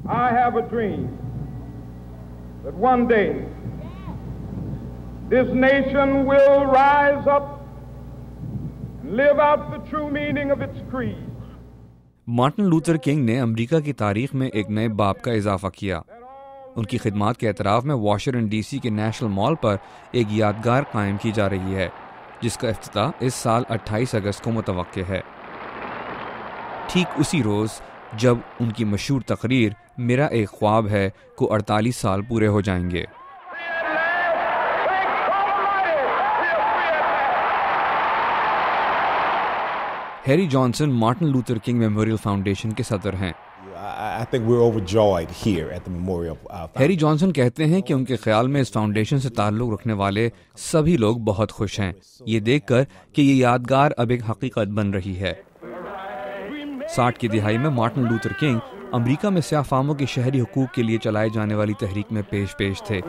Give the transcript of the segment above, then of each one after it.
I have a dream that one day this nation will rise up and live out the true meaning of its creed. Martin Luther king نے امریکہ کی تاریخ میں ایک نئے باب کا اضافہ کیا. ان کی خدمات کے اعتراف میں واشنگٹن ڈی سی کے نیشنل مال پر ایک یادگار قائم کی جا رہی ہے جس کا افتتاح اس سال 28 اگست کو متوقع ہے، ٹھیک اسی روز جب ان کی مشہور تقریر میرا ایک خواب ہے کو 48 سال پورے ہو جائیں گے. Harry Johnson Martin Luther king memorial foundation کے صدر ہیں. ہیری جانسن کہتے ہیں کہ ان کے خیال میں اس فاؤنڈیشن سے تعلق رکھنے والے سبھی لوگ بہت خوش ہیں یہ دیکھ کر کہ یہ یادگار اب ایک حقیقت بن رہی ہے. 60 کی دہائی میں مارٹن لوتھر کنگ امریکہ میں سیاہ فاموں کے شہری حقوق کے لیے چلائے جانے والی تحریک میں پیش تھے.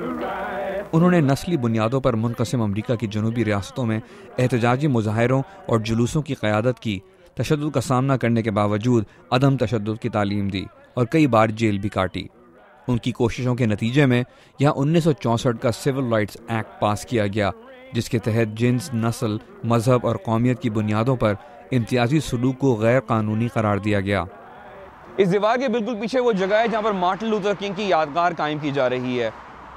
انہوں نے نسلی بنیادوں پر منقسم امریکہ کی جنوبی ریاستوں میں احتجاجی مظاہروں اور جلوسوں کی قیادت کی، تشدد کا سامنا کرنے کے باوجود عدم تشدد کی تعلیم دی اور کئی بار جیل بھی کاٹی. ان کی کوششوں کے نتیجے میں یہاں 1964 کا سول رائٹس ایکٹ پاس کیا گیا جس کے تحت جنس، نسل، مذہب اور قومیت کی بنیادوں پر امتیازی سلوک کو غیر قانونی قرار دیا گیا. اس دیوار کے بالکل پیچھے وہ جگہ ہے جہاں پر مارٹن لوتھر کنگ کی یادگار قائم کی جا رہی ہے،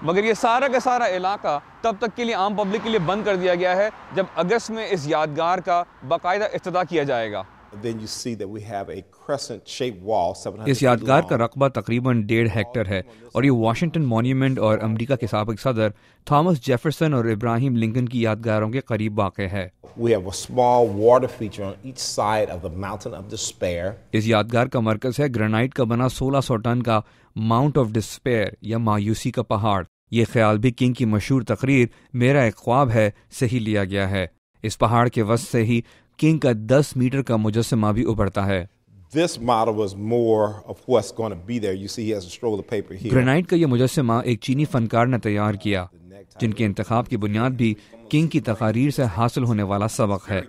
مگر یہ سارا کا سارا علاقہ تب تک کے لیے عام پبلک کے لیے بند کر دیا گیا ہے جب اگست میں اس یادگار کا باقاعدہ افتتاح کیا جائے گا. اس یادگار کا رقبہ تقریباً 1.5 ہیکٹر ہے اور یہ واشنگٹن مونیومنٹ اور امریکہ کے سابق صدر تھامس جیفرسن اور ابراہیم لنکن کی یادگاروں کے قریب واقع ہے. اس یادگار کا مرکز ہے گرینائٹ کا بنا 1600 ٹن کا ماؤنٹ آف ڈسپیئر یا مایوسی کا پہاڑ. یہ خیال بھی کنگ کی مشہور تقریر میرا ایک خواب ہے سے ہی لیا گیا ہے. اس پہاڑ کے وسط سے ہی کنگ کا 10 میٹر کا مجسمہ بھی ابھرتا ہے. گرینائٹ کا یہ مجسمہ ایک چینی فنکار نے تیار کیا جن کے انتخاب کی بنیاد بھی کنگ کی تقاریر سے حاصل ہونے والا سبق ہے.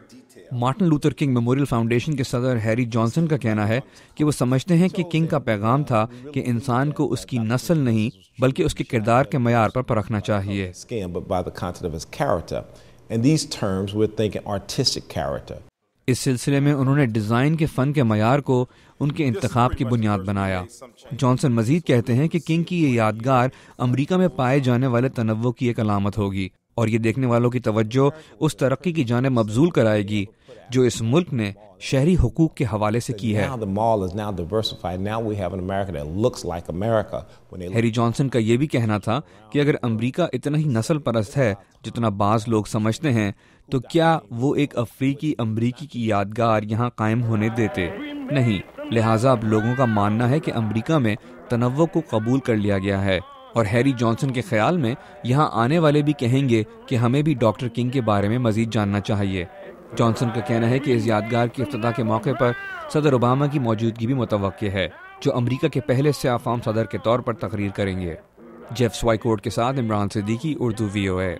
Martin Luther king memorial foundation کے صدر ہیری جانسن کا کہنا ہے کہ وہ سمجھتے ہیں کہ کنگ کا پیغام تھا کہ انسان کو اس کی نسل نہیں بلکہ اس کے کردار کے معیار پر پرکھنا چاہیے. اس سلسلے میں انہوں نے ڈیزائن کے فن کے معیار کو ان کے انتخاب کی بنیاد بنایا. جانسن مزید کہتے ہیں کہ کنگ کی یہ یادگار امریکہ میں پائے جانے والے تنوع کی ایک علامت ہوگی اور یہ دیکھنے والوں کی توجہ اس ترقی کی جانب مبذول کرائے گی جو اس ملک نے شہری حقوق کے حوالے سے کی ہے. ہیری جانسن کا یہ بھی کہنا تھا کہ اگر امریکہ اتنا ہی نسل پرست ہے جتنا بعض لوگ سمجھتے ہیں تو کیا وہ ایک افریقی امریکی کی یادگار یہاں قائم ہونے دیتے؟ نہیں. لہٰذا اب لوگوں کا ماننا ہے کہ امریکہ میں تنوع کو قبول کر لیا گیا ہے اور ہیری جانسن کے خیال میں یہاں آنے والے بھی کہیں گے کہ ہمیں بھی ڈاکٹر کنگ کے بارے میں مزید جاننا چاہیے. جانسن کا کہنا ہے کہ اس یادگار کے افتتاح کے موقع پر صدر اوباما کی موجودگی بھی متوقع ہے جو امریکہ کے پہلے سیاہ فام صدر کے طور پر تقریر کریں گے. جیف سوائیکورٹ کے ساتھ عمران صدیقی، اردو VOA.